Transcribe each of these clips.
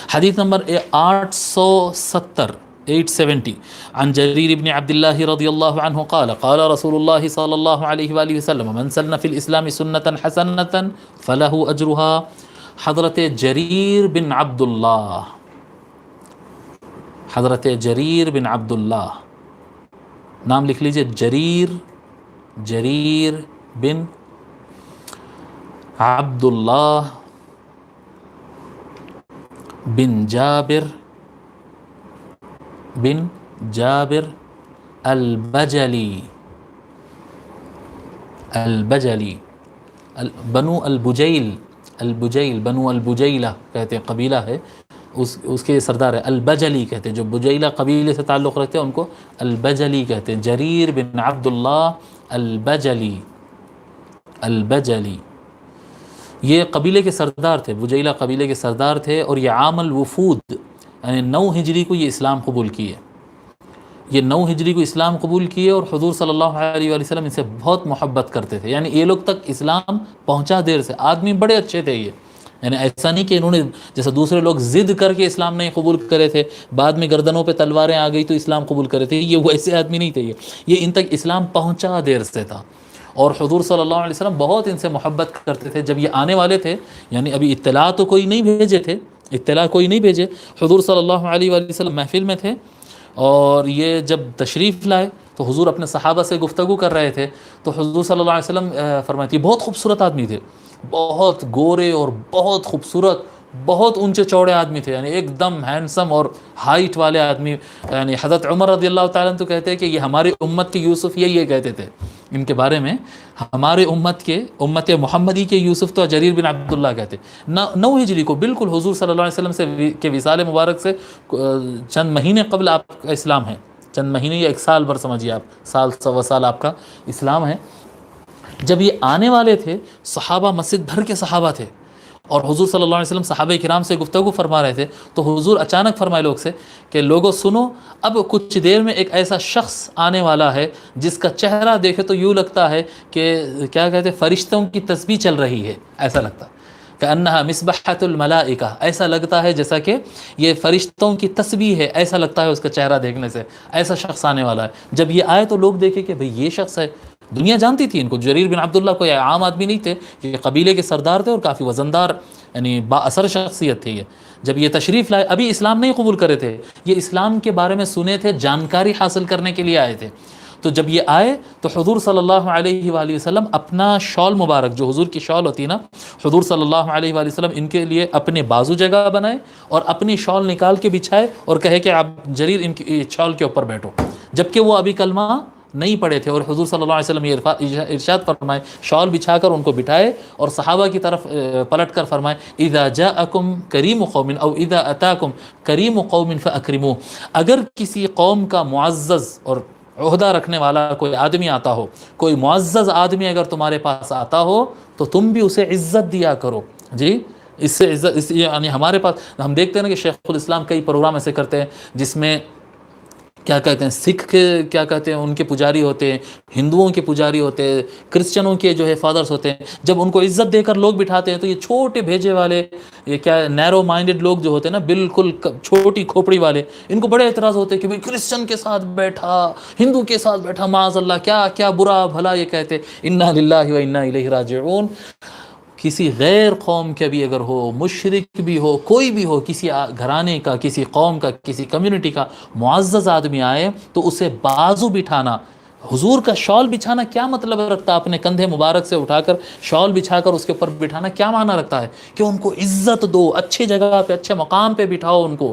حدیث نمبر 870 870 عن جرير بن عبد الله رضي الله عنه قال قال رسول الله صلى الله عليه وآله وسلم من سن في الإسلام سنة حسنة فله أجرها. حضرت جریر بن عبداللہ، حضرت جریر بن عبداللہ، نام لکھ لیجئے، جریر بن عبداللہ بن جابر البجلی بنو البجیل بنو البجیلہ کہتے ہیں، قبیلہ ہے اس کے سردار ہے، البجلی کہتے ہیں، جو بجیلہ قبیلے سے تعلق رکھتے ہیں ان کو البجلی کہتے ہیں. جریر بن عبداللہ البجلی یہ قبیلے کے سردار تھے، بجیلہ قبیلے کے سردار تھے، اور یہ عام الوفود یعنی 9 ہجری کو یہ اسلام قبول کیے. یہ 9 ہجری کو اسلام قبول کیے، اور حضور صلی اللہ علیہ وآلہ وسلم ان سے بہت محبت کرتے تھے. یعنی یہ لوگ تک اسلام پہنچا دیر سے. آدمی بڑے اچھے تھے یہ، یعنی ایسا نہیں کہ انہوں نے جیسا دوسرے لوگ ضد کر کے اسلام نہیں قبول کرے تھے، بعد میں گردنوں پہ تلواریں آ گئی تو اسلام قبول کرے تھے. یہ ویسے آدمی نہیں تھے، یہ ان تک اسلام پہنچا دیر سے تھا. اور حضور صلی اللہ علیہ وسلم بہت ان سے محبت کرتے تھے. جب یہ آنے والے تھے، یعنی ابھی اطلاع تو کوئی نہیں بھیجے تھے، حضور صلی اللہ علیہ وآلہ وسلم محفل میں تھے، اور یہ جب تشریف لائے تو حضور اپنے صحابہ سے گفتگو کر رہے تھے. تو حضور صلی اللہ علیہ وسلم فرماتے ہیں، بہت خوبصورت آدمی تھے، بہت گورے اور بہت خوبصورت، بہت اونچے چوڑے آدمی تھے، یعنی ایک دم ہینڈسم اور ہائٹ والے آدمی. یعنی حضرت عمر رضی اللہ تعالیٰ عنہ تو کہتے ہیں کہ یہ ہماری امت کے یوسف، یہ کہتے تھے ان کے بارے میں، ہمارے امت محمدی کے یوسف تو جریر بن عبداللہ کہتے. 9 ہجری کو بالکل حضور صلی اللہ علیہ وسلم سے کے وصال مبارک سے چند مہینے قبل آپ کا اسلام ہے، چند مہینے یا 1 سال بھر سمجھیے آپ، سال سوا سال آپ کا اسلام ہے. جب یہ آنے والے تھے، صحابہ مسجد بھر کے صحابہ تھے، اور حضور صلی اللہ علیہ وسلم صحابہ کرام سے گفتگو فرما رہے تھے. تو حضور اچانک فرمائے لوگ سے کہ لوگوں سنو، اب کچھ دیر میں ایک ایسا شخص آنے والا ہے جس کا چہرہ دیکھے تو یوں لگتا ہے کہ کیا کہتے ہیں، فرشتوں کی تسبیح چل رہی ہے، ایسا لگتا ہے کہ انہا مصباحۃ الملائکہ، ایسا لگتا ہے جیسا کہ یہ فرشتوں کی تسبیح ہے، ایسا لگتا ہے اس کا چہرہ دیکھنے سے. ایسا شخص آنے والا ہے. جب یہ آئے تو لوگ دیکھے کہ بھئی یہ شخص ہے. دنیا جانتی تھی ان کو، جریر بن عبداللہ کوئی عام آدمی نہیں تھے، یہ قبیلے کے سردار تھے اور کافی وزندار یعنی با اثر شخصیت تھی. یہ جب یہ تشریف لائے، ابھی اسلام نہیں قبول کرے تھے، یہ اسلام کے بارے میں سنے تھے، جانکاری حاصل کرنے کے لیے آئے تھے. تو جب یہ آئے تو حضور صلی اللہ علیہ وآلہ وسلم اپنا شال مبارک، جو حضور کی شال ہوتی ہے نا، حضور صلی اللہ علیہ وآلہ وسلم ان کے لیے اپنے بازو جگہ بنائے اور اپنی شال نکال کے بچھائے اور کہے کہ آپ جریر ان کی شال کے اوپر بیٹھو، جبکہ وہ ابھی کلمہ نہیں پڑے تھے. اور حضور صلی اللہ علیہ وسلم یہ ارشاد فرمائے، شال بچھا کر ان کو بٹھائے اور صحابہ کی طرف پلٹ کر فرمائے، اذا جاءکم کریم قوم او اذا اتاکم کریم قوم فاکرموہ، اگر کسی قوم کا معزز اور عہدہ رکھنے والا کوئی آدمی آتا ہو، کوئی معزز آدمی اگر تمہارے پاس آتا ہو تو تم بھی اسے عزت دیا کرو. جی اس سے عزت، یعنی ہمارے پاس ہم دیکھتے ہیں نا کہ شیخ الاسلام کئی پروگرام ایسے کرتے ہیں جس میں کیا کہتے ہیں، سکھ کے کیا کہتے ہیں ان کے پجاری ہوتے ہیں، ہندوؤں کے پجاری ہوتے ہیں، کرسچنوں کے جو ہے فادرز ہوتے ہیں. جب ان کو عزت دے کر لوگ بٹھاتے ہیں تو یہ چھوٹے بھیجے والے، یہ کیا نیرو مائنڈڈ لوگ جو ہوتے ہیں نا، بالکل چھوٹی کھوپڑی والے، ان کو بڑے اعتراض ہوتے ہیں کہ بھئی کرسچن کے ساتھ بیٹھا، ہندو کے ساتھ بیٹھا، معاذ اللہ، کیا برا بھلا یہ کہتے. انا للہ و انا الیہ راجعون. کسی غیر قوم کے بھی اگر ہو، مشرک بھی ہو، کوئی بھی ہو، کسی گھرانے کا، کسی قوم کا، کسی کمیونٹی کا معزز آدمی آئے تو اسے بازو بٹھانا، حضور کا شال بچھانا کیا مطلب رکھتا ہے؟ اپنے کندھے مبارک سے اٹھا کر شال بچھا کر اس کے اوپر بٹھانا کیا معنی رکھتا ہے؟ کہ ان کو عزت دو، اچھی جگہ پہ، اچھے مقام پہ بٹھاؤ ان کو.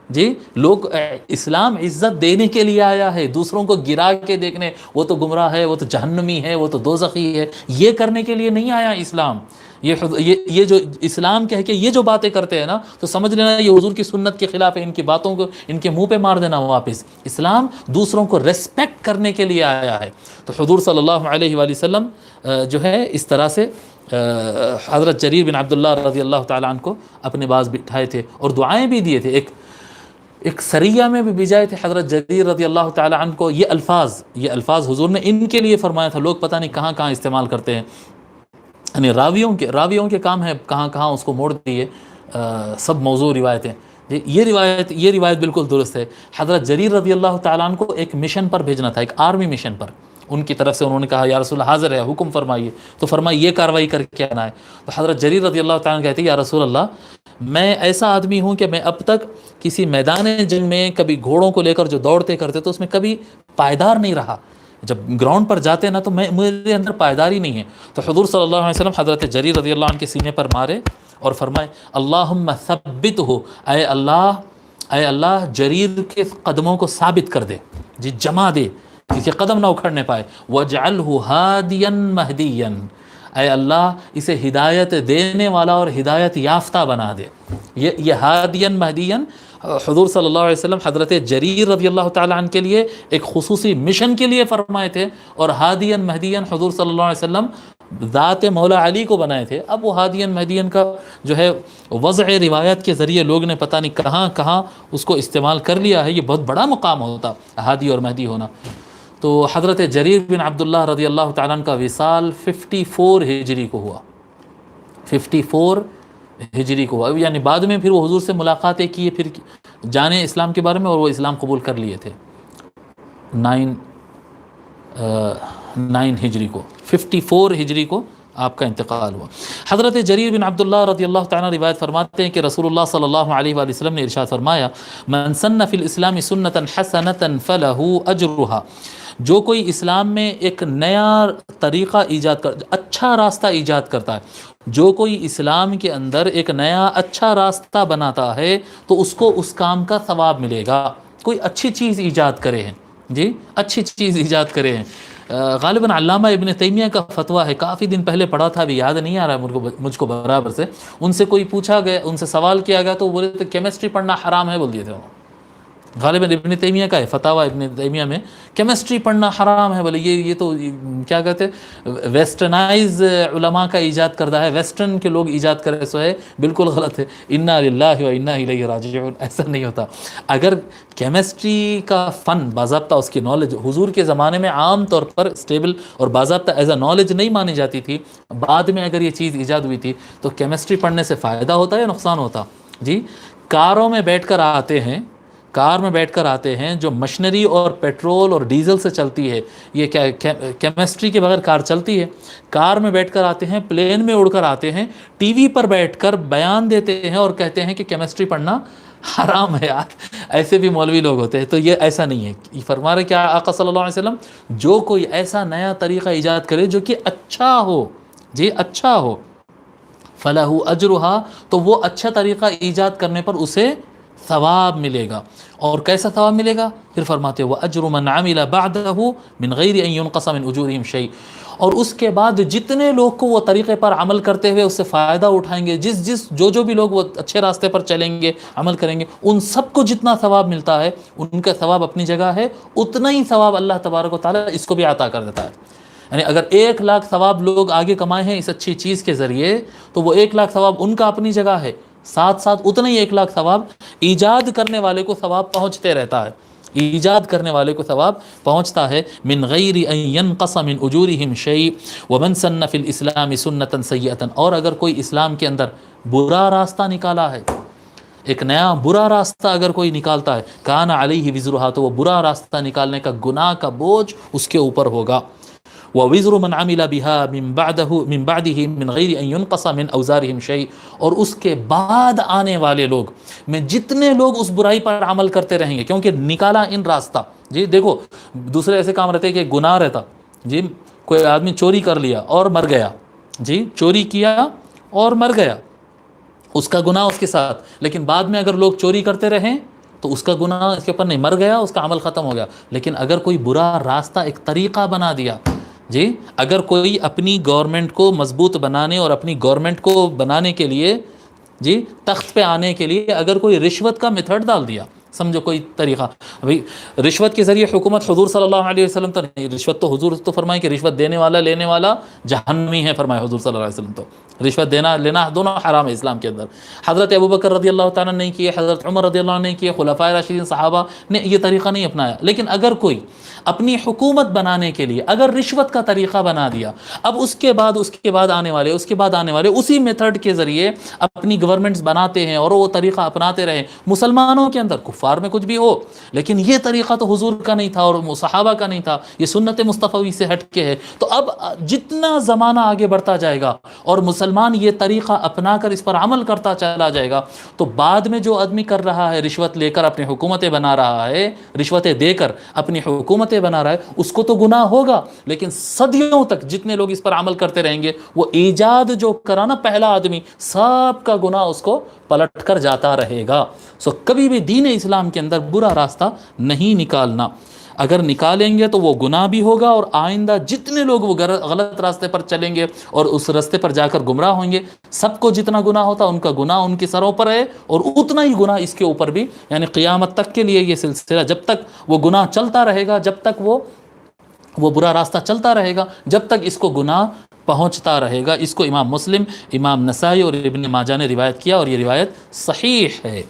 جی لوگ، اسلام عزت دینے کے لیے آیا ہے، دوسروں کو گرا کے دیکھنے، وہ تو گمراہ ہے، وہ تو جہنمی ہے، وہ تو دوزخی ہے، یہ کرنے کے لیے نہیں آیا اسلام. یہ جو اسلام کہہ کے یہ جو باتیں کرتے ہیں نا، تو سمجھ لینا یہ حضور کی سنت کے خلاف ہے. ان کی باتوں کو ان کے منہ پہ مار دینا واپس. اسلام دوسروں کو ریسپیکٹ کرنے کے لیے آیا ہے. تو حضور صلی اللہ علیہ وآلہ وسلم جو ہے اس طرح سے حضرت جریر بن عبداللہ رضی اللہ تعالیٰ عنہ کو اپنے پاس بٹھائے تھے اور دعائیں بھی دیے تھے. ایک سریہ میں بھی بھیجائے تھے حضرت جریر رضی اللہ تعالیٰ عنہ کو. یہ الفاظ حضور نے ان کے لیے فرمایا تھا. لوگ پتہ نہیں کہاں کہاں استعمال کرتے ہیں، یعنی راویوں کے کام ہے کہاں کہاں اس کو موڑ دیے سب موضوع روایتیں. یہ روایت بالکل درست ہے. حضرت جریر رضی اللہ تعالیٰ عنہ کو ایک مشن پر بھیجنا تھا، ایک آرمی مشن پر. ان کی طرف سے انہوں نے کہا یا رسول اللہ حاضر ہے، حکم فرمائیے. تو فرمایا یہ کاروائی کر کے آنا ہے. تو حضرت جریر رضی اللہ تعالیٰ عنہ کہتے ہیں یا رسول اللہ میں ایسا آدمی ہوں کہ میں اب تک کسی میدان جنگ میں کبھی گھوڑوں کو لے کر جو دوڑتے کرتے تو اس میں کبھی پائیدار نہیں رہا. جب گراؤنڈ پر جاتے نا تو میرے اندر پائیداری نہیں ہے. تو حضور صلی اللہ علیہ وسلم حضرت جریر رضی اللہ عنہ کے سینے پر مارے اور فرمائے اللہم ثبتہ، اے اللہ جریر کے قدموں کو ثابت کر دے، جی جما دے، اس کے قدم نہ اکھڑنے پائے. وَاجْعَلْهُ هَادِيًا مَهْدِيًا، اے اللہ اسے ہدایت دینے والا اور ہدایت یافتہ بنا دے. یہ ہادین مہدین حضور صلی اللہ علیہ وسلم حضرت جریر رضی اللہ تعالیٰ عنہ کے لیے ایک خصوصی مشن کے لیے فرمائے تھے، اور ہادین مہدین حضور صلی اللہ علیہ وسلم ذات مولا علی کو بنائے تھے. اب وہ ہادین مہدین کا جو ہے وضع روایت کے ذریعے لوگ نے پتہ نہیں کہاں کہاں اس کو استعمال کر لیا ہے. یہ بہت بڑا مقام ہوتا ہادی اور مہدی ہونا. تو حضرت جریر بن عبداللہ رضی اللہ تعالیٰ عنہ کا وصال 54 ہجری کو ہوا، 54 ہجری کو ہوا. یعنی بعد میں پھر وہ حضور سے ملاقاتیں کیے، پھر جانے اسلام کے بارے میں، اور وہ اسلام قبول کر لیے تھے 9 ہجری کو. 54 ہجری کو آپ کا انتقال ہوا. حضرت جریر بن عبداللہ رضی اللہ تعالیٰ روایت فرماتے ہیں کہ رسول اللہ صلی اللہ علیہ وآلہ وسلم نے ارشاد فرمایا من سن فی الاسلام سنتا حسنتا فلہ اجرہا، جو کوئی اسلام میں ایک نیا طریقہ ایجاد اچھا راستہ ایجاد کرتا ہے، جو کوئی اسلام کے اندر ایک نیا اچھا راستہ بناتا ہے تو اس کو اس کام کا ثواب ملے گا. کوئی اچھی چیز ایجاد کرے ہیں، جی اچھی چیز ایجاد کرے ہیں. غالباً علامہ ابن تیمیہ کا فتویٰ ہے، کافی دن پہلے پڑھا تھا، ابھی یاد نہیں آ رہا ہے مجھ کو برابر سے. ان سے کوئی پوچھا گیا، ان سے سوال کیا گیا تو وہ بولے تھے کیمسٹری پڑھنا حرام ہے بول دیے تھے. غالباً ابن تیمیہ کا ہے فتاویٰ ابن تیمیہ میں کیمسٹری پڑھنا حرام ہے، بولے یہ تو کیا کہتے ہیں ویسٹرنائز علماء کا ایجاد کردہ ہے، ویسٹرن کے لوگ ایجاد کرے سو ہے، بالکل غلط ہے. انا للہ و انا الیہ راجعون، ایسا نہیں ہوتا. اگر کیمسٹری کا فن باضابطہ اس کی نالج حضور کے زمانے میں عام طور پر اسٹیبل اور باضابطہ ایز اے نالج نہیں مانی جاتی تھی، بعد میں اگر یہ چیز ایجاد ہوئی تھی تو کیمسٹری پڑھنے سے فائدہ ہوتا ہے یا نقصان ہوتا؟ جی کاروں میں بیٹھ کر آتے ہیں جو مشنری اور پیٹرول اور ڈیزل سے چلتی ہے، یہ کیمسٹری کے بغیر کار چلتی ہے؟ کار میں بیٹھ کر آتے ہیں، پلین میں اڑ کر آتے ہیں، ٹی وی پر بیٹھ کر بیان دیتے ہیں اور کہتے ہیں کہ کیمسٹری پڑھنا حرام ہے. یار ایسے بھی مولوی لوگ ہوتے ہیں. تو یہ ایسا نہیں ہے. یہ فرما رہے کیا آقا صلی اللہ علیہ وسلم، جو کوئی ایسا نیا طریقہ ایجاد کرے جو کہ اچھا ہو، جی اچھا ہو، فَلَهُ أَجْرُهَا، تو وہ اچھا طریقہ ایجاد کرنے پر اسے ثواب ملے گا. اور کیسا ثواب ملے گا؟ پھر فرماتے وَأَجْرُ مَنْ عَمِلَ بَعْدَهُ مِنْ غَيْرِ أَنْ يُنْقَصَ مِنْ أُجُورِهِمْ شَيْءٍ، اور اس کے بعد جتنے لوگ کو وہ طریقے پر عمل کرتے ہوئے اس سے فائدہ اٹھائیں گے، جو بھی لوگ وہ اچھے راستے پر چلیں گے، عمل کریں گے، ان سب کو جتنا ثواب ملتا ہے، ان کا ثواب اپنی جگہ ہے، اتنا ہی ثواب اللہ تبارک و تعالیٰ اس کو بھی عطا کر دیتا ہے. یعنی اگر 1,00,000 ثواب لوگ آگے کمائے ہیں اس اچھی چیز کے ذریعے، تو وہ 1,00,000 ثواب ان کا اپنی جگہ ہے، ساتھ ساتھ اتنا ہی 1,00,000 ثواب ایجاد کرنے والے کو ثواب پہنچتے رہتا ہے، ایجاد کرنے والے کو ثواب پہنچتا ہے. من غیر ان ينقص من اجورهم شيء ومن سن في الاسلام سنة سيئة، اور اگر کوئی اسلام کے اندر برا راستہ نکالا ہے، ایک نیا برا راستہ اگر کوئی نکالتا ہے، کان علیہ وزرها، تو وہ برا راستہ نکالنے کا گناہ کا بوجھ اس کے اوپر ہوگا. وَوِزْرُ مَنْ عَمِلَ بِهَا مِنْ بَعْدِهِ مِنْ غَيْرِ أَنْ يُنْقَصَ مِنْ أَوْزَارِهِمْ شَيْءٍ، اور اس کے بعد آنے والے لوگ میں جتنے لوگ اس برائی پر عمل کرتے رہیں گے، کیونکہ نکالا ان راستہ. جی دیکھو دوسرے ایسے کام رہتے کہ گناہ رہتا، جی کوئی آدمی چوری کر لیا اور مر گیا، جی چوری کیا اور مر گیا، اس کا گناہ اس کے ساتھ، لیکن بعد میں اگر لوگ چوری کرتے رہیں تو اس کا گناہ اس کے اوپر نہیں، مر گیا، اس کا عمل ختم ہو گیا. لیکن اگر کوئی برا راستہ ایک طریقہ بنا دیا، جی اگر کوئی اپنی گورنمنٹ کو مضبوط بنانے اور اپنی گورنمنٹ کو بنانے کے لیے، جی تخت پہ آنے کے لیے اگر کوئی رشوت کا میتھڈ ڈال دیا، سمجھو کوئی طریقہ. ابھی رشوت کے ذریعے حکومت حضور صلی اللہ علیہ وسلم تو نہیں، رشوت تو حضور تو فرمائے کہ رشوت دینے والا لینے والا جہنمی ہے، فرمائے حضور صلی اللہ علیہ وسلم. تو رشوت دینا لینا دونوں حرام ہے اسلام کے اندر. حضرت ابوبکر رضی اللہ تعالیٰ نے نہیں کیے، حضرت عمر رضی اللہ عنہ نے کیے، خلفائے راشدین صحابہ نے یہ طریقہ نہیں اپنایا. لیکن اگر کوئی اپنی حکومت بنانے کے لیے اگر رشوت کا طریقہ بنا دیا، اب اس کے بعد آنے والے اسی میتھڈ کے ذریعے اپنی گورنمنٹس بناتے ہیں اور وہ طریقہ اپناتے رہے مسلمانوں کے اندر، کفار میں کچھ بھی ہو، لیکن یہ طریقہ تو حضور کا نہیں تھا اور صحابہ کا نہیں تھا، یہ سنت مصطفی سے ہٹ کے ہے. تو اب جتنا زمانہ آگے بڑھتا جائے گا اور مسلمان یہ طریقہ اپنا کر اس پر عمل کرتا چلا جائے گا، تو بعد میں جو آدمی کر رہا ہے رشوت لے کر اپنی حکومتیں بنا رہا ہے، رشوتیں دے کر اپنی حکومتیں بنا رہا ہے، اس کو تو گناہ ہوگا، لیکن صدیوں تک جتنے لوگ اس پر عمل کرتے رہیں گے، وہ ایجاد جو کرا نا پہلا آدمی، سب کا گناہ اس کو پلٹ کر جاتا رہے گا. کبھی بھی دین اسلام کے اندر برا راستہ نہیں نکالنا. اگر نکالیں گے تو وہ گناہ بھی ہوگا، اور آئندہ جتنے لوگ وہ غلط راستے پر چلیں گے اور اس راستے پر جا کر گمراہ ہوں گے، سب کو جتنا گناہ ہوتا ان کا گناہ ان کے سروں پر ہے، اور اتنا ہی گناہ اس کے اوپر بھی. یعنی قیامت تک کے لیے یہ سلسلہ جب تک وہ گناہ چلتا رہے گا، جب تک وہ برا راستہ چلتا رہے گا، جب تک اس کو گناہ پہنچتا رہے گا. اس کو امام مسلم، امام نسائی اور ابن ماجہ نے روایت کیا، اور یہ روایت صحیح ہے.